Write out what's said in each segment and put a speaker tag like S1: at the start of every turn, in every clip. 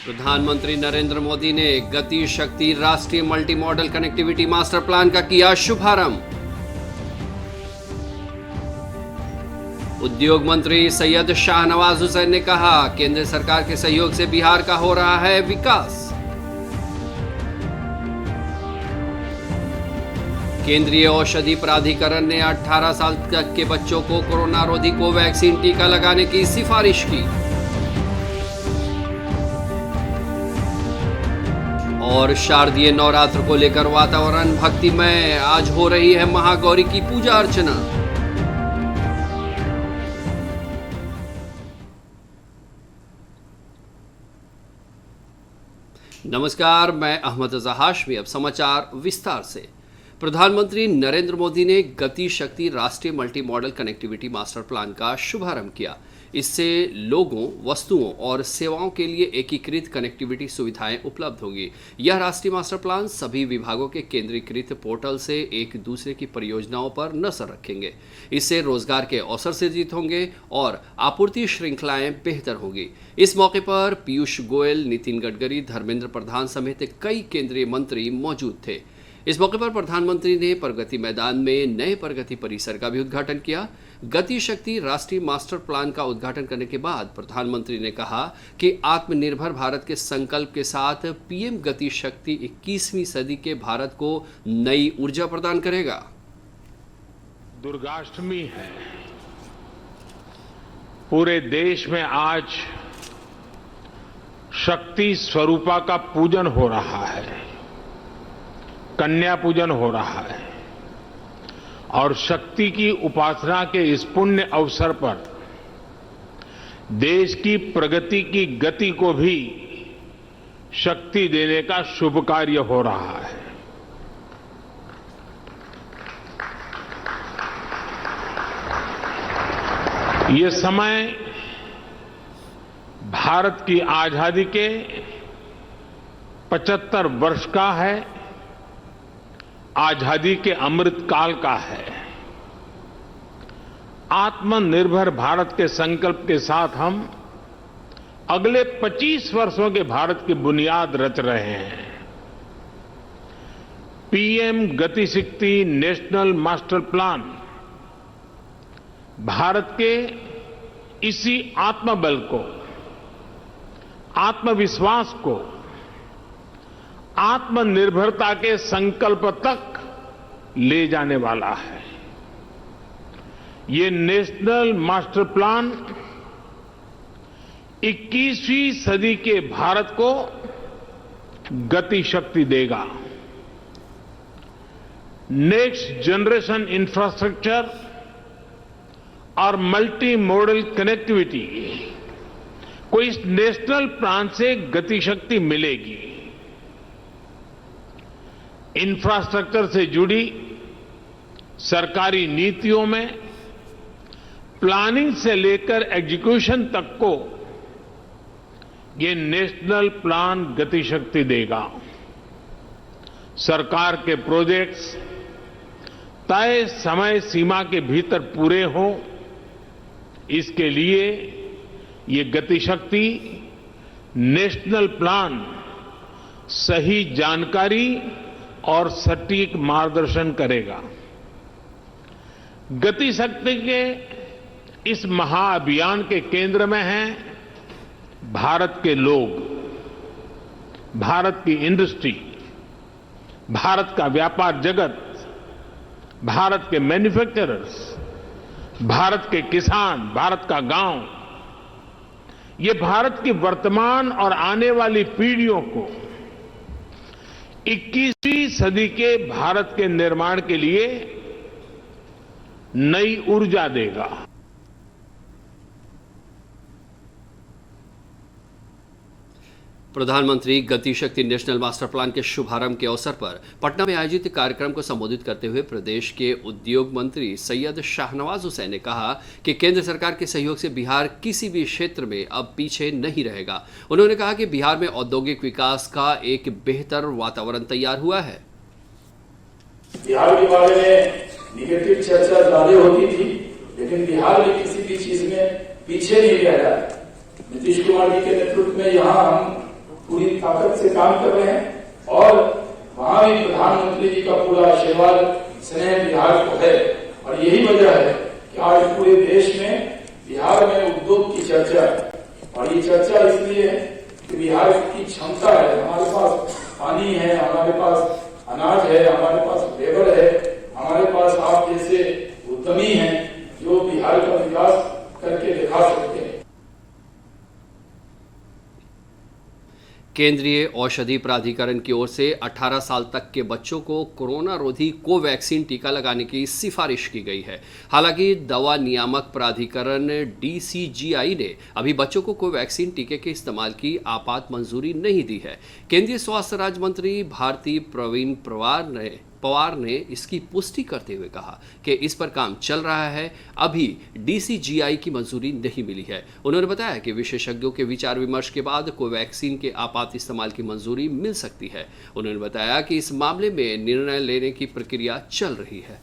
S1: प्रधानमंत्री नरेंद्र मोदी ने गति शक्ति राष्ट्रीय multi modal connectivity master plan का किया शुभारंभ। उद्योग मंत्री सैयद शाहनवाज हुसैन ने कहा, केंद्र सरकार के सहयोग से बिहार का हो रहा है विकास। केंद्रीय औषधि प्राधिकरण ने 18 साल तक के बच्चों को कोरोना रोधी कोवैक्सीन टीका लगाने की सिफारिश की। और शारदीय नवरात्र को लेकर वातावरण भक्तिमय, आज हो रही है महागौरी की पूजा अर्चना। नमस्कार, मैं अहमद रजा हाशमी। अब समाचार विस्तार से। प्रधानमंत्री नरेंद्र मोदी ने गति शक्ति राष्ट्रीय multi modal connectivity master plan का शुभारंभ किया। इससे लोगों, वस्तुओं और सेवाओं के लिए एकीकृत कनेक्टिविटी सुविधाएं उपलब्ध होंगी। यह राष्ट्रीय मास्टर प्लान सभी विभागों के केंद्रीकृत पोर्टल से एक दूसरे की परियोजनाओं पर नजर रखेंगे। इससे रोजगार के अवसर सृजित होंगे और आपूर्ति श्रृंखलाएं बेहतर होंगी। इस मौके पर पीयूष गोयल, नितिन गडकरी, धर्मेंद्र प्रधान समेत कई केंद्रीय मंत्री मौजूद थे। इस मौके पर प्रधानमंत्री ने प्रगति मैदान में नए प्रगति परिसर का भी उद्घाटन किया। गति शक्ति राष्ट्रीय मास्टर प्लान का उद्घाटन करने के बाद प्रधानमंत्री ने कहा कि आत्मनिर्भर भारत के संकल्प के साथ पीएम गति शक्ति 21वीं सदी के भारत को नई ऊर्जा प्रदान करेगा।
S2: दुर्गाष्टमी है। पूरे देश में आज शक्ति स्वरूपा का पूजन हो रहा है, कन्या पूजन हो रहा है और शक्ति की उपासना के इस पुण्य अवसर पर देश की प्रगति की गति को भी शक्ति देने का शुभ कार्य हो रहा है। ये समय भारत की आजादी के 75 वर्ष का है, आजादी के अमृत काल का है। आत्मनिर्भर भारत के संकल्प के साथ हम अगले 25 वर्षों के भारत की बुनियाद रच रहे हैं। पीएम गति शक्ति नेशनल मास्टर प्लान भारत के इसी आत्मबल को, आत्मविश्वास को, आत्मनिर्भरता के संकल्प तक ले जाने वाला है। ये नेशनल मास्टर प्लान 21वीं सदी के भारत को गति शक्ति देगा। नेक्स्ट जनरेशन इंफ्रास्ट्रक्चर और मल्टी मॉडल कनेक्टिविटी को इस नेशनल प्लान से गति शक्ति मिलेगी। इंफ्रास्ट्रक्चर से जुड़ी सरकारी नीतियों में प्लानिंग से लेकर एग्जीक्यूशन तक को ये नेशनल प्लान गति शक्ति देगा। सरकार के प्रोजेक्ट्स तय समय सीमा के भीतर पूरे हों, इसके लिए ये गति शक्ति नेशनल प्लान सही जानकारी और सटीक मार्गदर्शन करेगा। गति शक्ति के इस महाअभियान के केंद्र में हैं भारत के लोग, भारत की इंडस्ट्री, भारत का व्यापार जगत, भारत के मैन्युफैक्चरर्स, भारत के किसान, भारत का गांव। ये भारत की वर्तमान और आने वाली पीढ़ियों को 21वीं सदी के भारत के निर्माण के लिए नई ऊर्जा देगा।
S1: प्रधानमंत्री गति शक्ति नेशनल मास्टर प्लान के शुभारंभ के अवसर पर पटना में आयोजित कार्यक्रम को संबोधित करते हुए प्रदेश के उद्योग मंत्री सैयद शाहनवाज हुसैन ने कहा कि केंद्र सरकार के सहयोग से बिहार किसी भी क्षेत्र में अब पीछे नहीं रहेगा। उन्होंने कहा कि बिहार में औद्योगिक विकास का एक बेहतर वातावरण तैयार हुआ है।
S3: बिहार के बारे में निगेटिव चर्चा ज्यादा होती थी, लेकिन बिहार में किसी भी चीज में पीछे नहीं रह रहा। नीतीश कुमार जी के नेतृत्व में यहाँ हम पूरी ताकत से काम कर रहे हैं और वहां भी प्रधानमंत्री जी का पूरा आशीर्वाद स्नेह बिहार को है। और यही वजह है कि आज पूरे देश में बिहार में उद्योग की चर्चा है। और ये चर्चा इसलिए है कि बिहार की क्षमता है, हमारे पास पानी है, हमारे पास अनाज है, हमारे पास लेबर है, हमारे पास आप जैसे उद्यमी हैं जो बिहार का विकास करके दिखा सकते हैं।
S1: केंद्रीय औषधि प्राधिकरण की ओर से 18 साल तक के बच्चों को कोरोना रोधी कोवैक्सीन टीका लगाने की सिफारिश की गई है। हालांकि दवा नियामक प्राधिकरण DCGI ने अभी बच्चों को कोवैक्सीन टीके के इस्तेमाल की आपात मंजूरी नहीं दी है। केंद्रीय स्वास्थ्य राज्य मंत्री भारती प्रवीण पवार ने इसकी पुष्टि करते हुए कहा कि इस पर काम चल रहा है, अभी DCGI की मंजूरी नहीं मिली है। उन्होंने बताया कि विशेषज्ञों के विचार विमर्श के बाद कोवैक्सीन के आपात इस्तेमाल की मंजूरी मिल सकती है। उन्होंने बताया कि इस मामले में निर्णय लेने की प्रक्रिया चल रही है।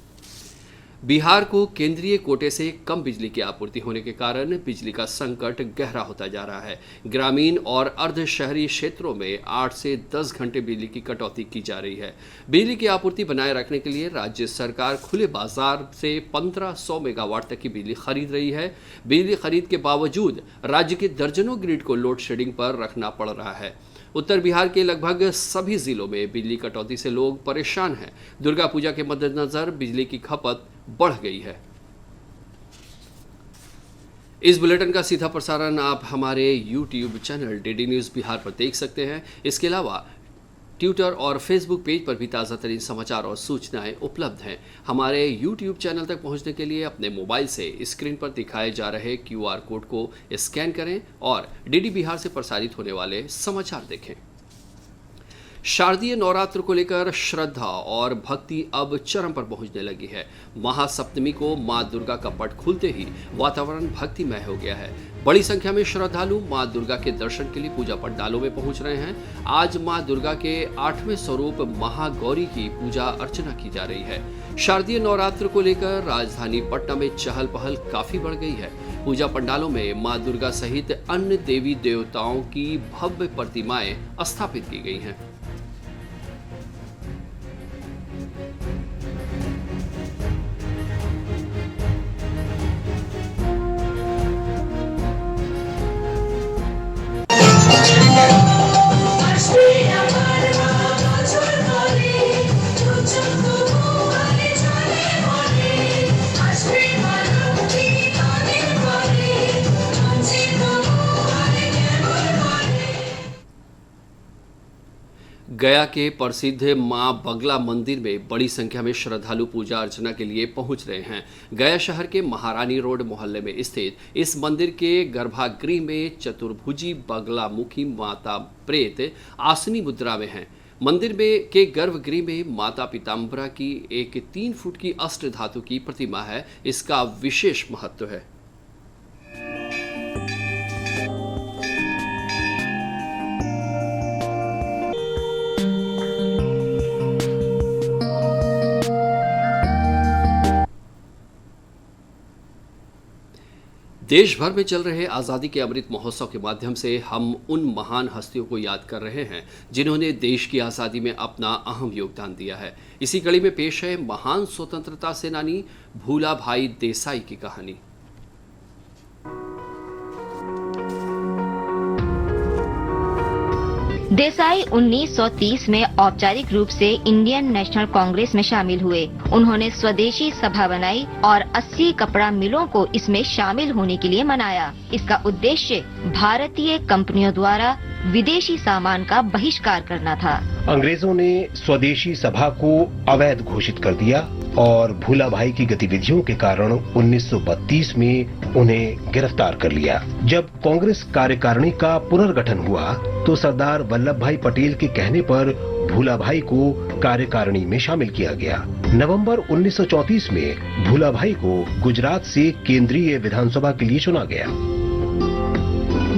S1: बिहार को केंद्रीय कोटे से कम बिजली की आपूर्ति होने के कारण बिजली का संकट गहरा होता जा रहा है। ग्रामीण और अर्ध शहरी क्षेत्रों में 8 से 10 घंटे बिजली की कटौती की जा रही है। बिजली की आपूर्ति बनाए रखने के लिए राज्य सरकार खुले बाजार से 1500 मेगावाट तक की बिजली खरीद रही है। बिजली खरीद के बावजूद राज्य के दर्जनों ग्रिड को लोड शेडिंग पर रखना पड़ रहा है। उत्तर बिहार के लगभग सभी जिलों में बिजली कटौती से लोग परेशान हैं। दुर्गा पूजा के मद्देनजर बिजली की खपत बढ़ गई है। इस बुलेटिन का सीधा प्रसारण आप हमारे YouTube channel DD news Bihar पर देख सकते हैं। इसके अलावा ट्विटर और फेसबुक पेज पर भी ताज़ा तरीन समाचार और सूचनाएं उपलब्ध हैं। हमारे YouTube चैनल तक पहुंचने के लिए अपने मोबाइल से स्क्रीन पर दिखाए जा रहे QR कोड को स्कैन करें और DD बिहार से प्रसारित होने वाले समाचार देखें। शारदीय नवरात्र को लेकर श्रद्धा और भक्ति अब चरम पर पहुंचने लगी है। महासप्तमी को मां दुर्गा का पट खुलते ही वातावरण भक्तिमय हो गया है। बड़ी संख्या में श्रद्धालु मां दुर्गा के दर्शन के लिए पूजा पंडालों में पहुंच रहे हैं। आज मां दुर्गा के 8वें स्वरूप महागौरी की पूजा अर्चना की जा रही है। शारदीय नवरात्र को लेकर राजधानी पटना में चहल पहल काफी बढ़ गई है। पूजा पंडालों में मां दुर्गा सहित अन्य देवी देवताओं की भव्य प्रतिमाएं स्थापित की गई हैं। गया के प्रसिद्ध मां बगला मंदिर में बड़ी संख्या में श्रद्धालु पूजा अर्चना के लिए पहुंच रहे हैं। गया शहर के महारानी रोड मोहल्ले में स्थित इस मंदिर के गर्भगृह में चतुर्भुजी बगला मुखी माता प्रेत आसनी मुद्रा में है। मंदिर में के गर्भगृह में माता पीताम्बरा की एक 3 फुट की अष्ट धातु की प्रतिमा है। इसका विशेष महत्व है। देश भर में चल रहे आज़ादी के अमृत महोत्सव के माध्यम से हम उन महान हस्तियों को याद कर रहे हैं जिन्होंने देश की आज़ादी में अपना अहम योगदान दिया है। इसी कड़ी में पेश है महान स्वतंत्रता सेनानी भूला भाई देसाई की कहानी।
S4: देसाई 1930 में औपचारिक रूप से इंडियन नेशनल कांग्रेस में शामिल हुए। उन्होंने स्वदेशी सभा बनाई और 80 कपड़ा मिलों को इसमें शामिल होने के लिए मनाया। इसका उद्देश्य भारतीय कंपनियों द्वारा विदेशी सामान का बहिष्कार करना था।
S5: अंग्रेजों ने स्वदेशी सभा को अवैध घोषित कर दिया और भूला भाई की गतिविधियों के कारण 1932 में उन्हें गिरफ्तार कर लिया। जब कांग्रेस कार्यकारिणी का पुनर्गठन हुआ तो सरदार वल्लभ भाई पटेल के कहने पर भूला भाई को कार्यकारिणी में शामिल किया गया। नवंबर 1934 में भूला भाई को गुजरात से केंद्रीय विधानसभा के लिए चुना गया।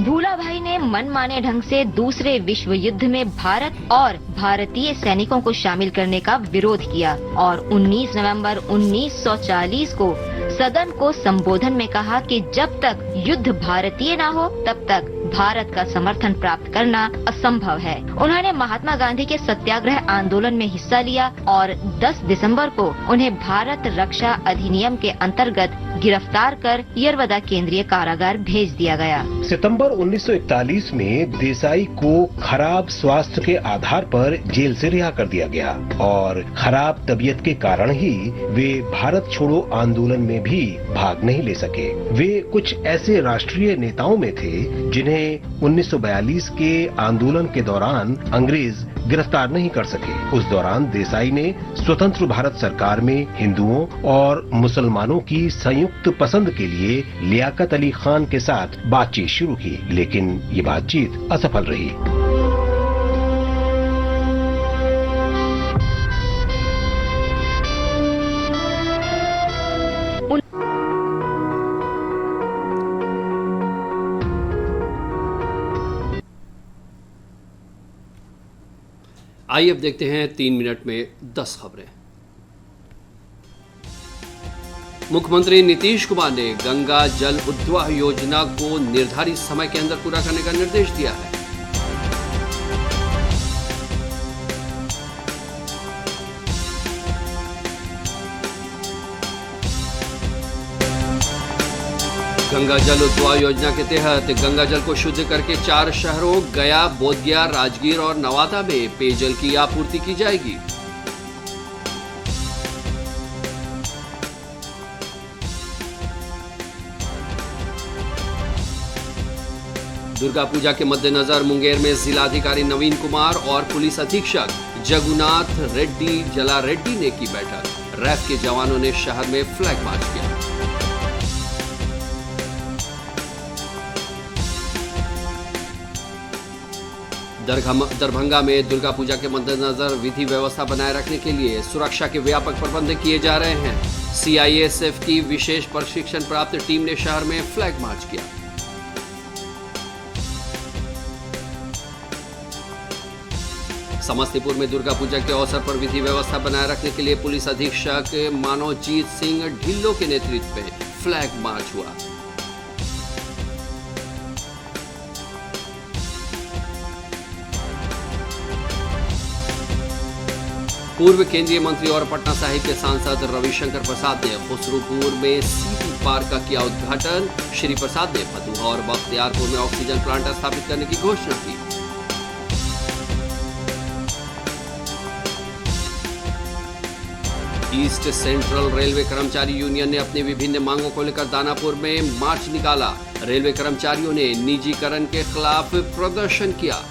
S4: भूला भाई ने मनमाने ढंग से दूसरे विश्व युद्ध में भारत और भारतीय सैनिकों को शामिल करने का विरोध किया और 19 नवंबर 1940 को सदन को संबोधन में कहा कि जब तक युद्ध भारतीय ना हो तब तक भारत का समर्थन प्राप्त करना असंभव है। उन्होंने महात्मा गांधी के सत्याग्रह आंदोलन में हिस्सा लिया और 10 दिसंबर को उन्हें भारत रक्षा अधिनियम के अंतर्गत गिरफ्तार कर यरवदा केंद्रीय कारागार भेज दिया गया।
S5: सितंबर 1941 में देसाई को खराब स्वास्थ्य के आधार पर जेल से रिहा कर दिया गया और खराब तबीयत के कारण ही वे भारत छोड़ो आंदोलन में भी भाग नहीं ले सके। वे कुछ ऐसे राष्ट्रीय नेताओं में थे जिन्हें 1942 के आंदोलन के दौरान अंग्रेज गिरफ्तार नहीं कर सके। उस दौरान देसाई ने स्वतंत्र भारत सरकार में हिंदुओं और मुसलमानों की संयुक्त पसंद के लिए लियाकत अली खान के साथ बातचीत शुरू की, लेकिन ये बातचीत असफल रही।
S1: आइए अब देखते हैं 3 मिनट में 10 खबरें। मुख्यमंत्री नीतीश कुमार ने गंगा जल उद्वाह योजना को निर्धारित समय के अंदर पूरा करने का निर्देश दिया है। गंगा जल उद्वाह योजना के तहत गंगा जल को शुद्ध करके 4 शहरों गया, बोधगया, राजगीर और नवादा में पेयजल की आपूर्ति की जाएगी। दुर्गा पूजा के मद्देनजर मुंगेर में जिलाधिकारी नवीन कुमार और पुलिस अधीक्षक जगुनाथ रेड्डी जला रेड्डी ने की बैठक। रैफ के जवानों ने शहर में फ्लैग मार्च किया। दरभंगा में दुर्गा पूजा के मद्देनजर विधि व्यवस्था बनाए रखने के लिए सुरक्षा के व्यापक प्रबंध किए जा रहे हैं। सीआईएसएफ की विशेष प्रशिक्षण प्राप्त टीम ने शहर में फ्लैग मार्च किया। समस्तीपुर में दुर्गा पूजा के अवसर पर विधि व्यवस्था बनाए रखने के लिए पुलिस अधीक्षक मानवजीत सिंह ढिल्लो के नेतृत्व में फ्लैग मार्च हुआ। पूर्व केंद्रीय मंत्री और पटना साहिब के सांसद रविशंकर प्रसाद ने खुसरूपुर में सीटी पार्क का किया उद्घाटन। श्री प्रसाद ने फतुहा और बख्तियारपुर में ऑक्सीजन प्लांट स्थापित करने की घोषणा की। ईस्ट सेंट्रल रेलवे कर्मचारी यूनियन ने अपनी विभिन्न मांगों को लेकर दानापुर में मार्च निकाला। रेलवे कर्मचारियों ने निजीकरण के खिलाफ प्रदर्शन किया।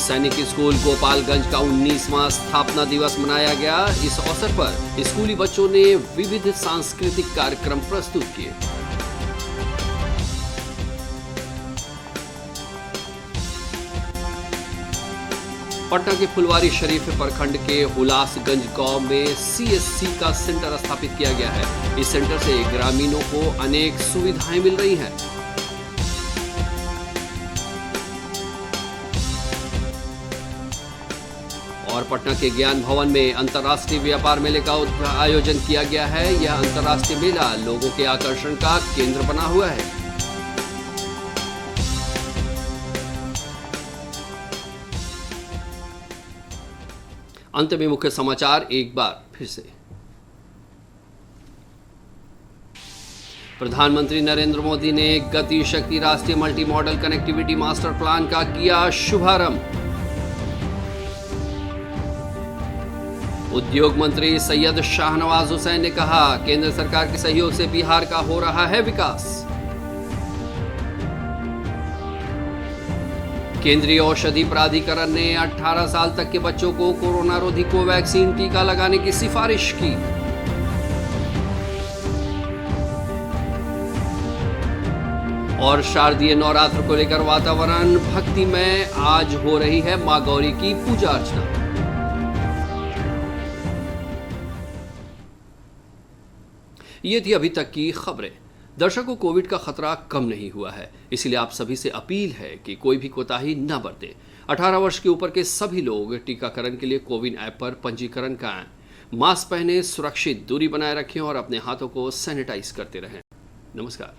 S1: सैनिक स्कूल गोपालगंज का 19वां स्थापना दिवस मनाया गया। इस अवसर पर स्कूली बच्चों ने विविध सांस्कृतिक कार्यक्रम प्रस्तुत किए। पटना के फुलवारी शरीफ प्रखंड के हुलासगंज गांव में सीएससी का सेंटर स्थापित किया गया है। इस सेंटर से ग्रामीणों को अनेक सुविधाएं मिल रही हैं। और पटना के ज्ञान भवन में अंतर्राष्ट्रीय व्यापार मेले का आयोजन किया गया है। यह अंतर्राष्ट्रीय मेला लोगों के आकर्षण का केंद्र बना हुआ है। अंत में मुख्य समाचार एक बार फिर से। प्रधानमंत्री नरेंद्र मोदी ने गति शक्ति राष्ट्रीय multi modal connectivity master plan का किया शुभारंभ। उद्योग मंत्री सैयद शाहनवाज हुसैन ने कहा, केंद्र सरकार के सहयोग से बिहार का हो रहा है विकास। केंद्रीय औषधि प्राधिकरण ने 18 साल तक के बच्चों को कोरोना रोधी कोवैक्सीन टीका लगाने की सिफारिश की। और शारदीय नवरात्र को लेकर वातावरण भक्तिमय। आज हो रही है मां गौरी की पूजा अर्चना। ये थी अभी तक की खबरें। दर्शकों, कोविड का खतरा कम नहीं हुआ है, इसलिए आप सभी से अपील है कि कोई भी कोताही न बरतें। 18 वर्ष के ऊपर के सभी लोग टीकाकरण के लिए कोविन ऐप पर पंजीकरण कराएं। मास्क पहने, सुरक्षित दूरी बनाए रखें और अपने हाथों को सैनिटाइज करते रहें। नमस्कार।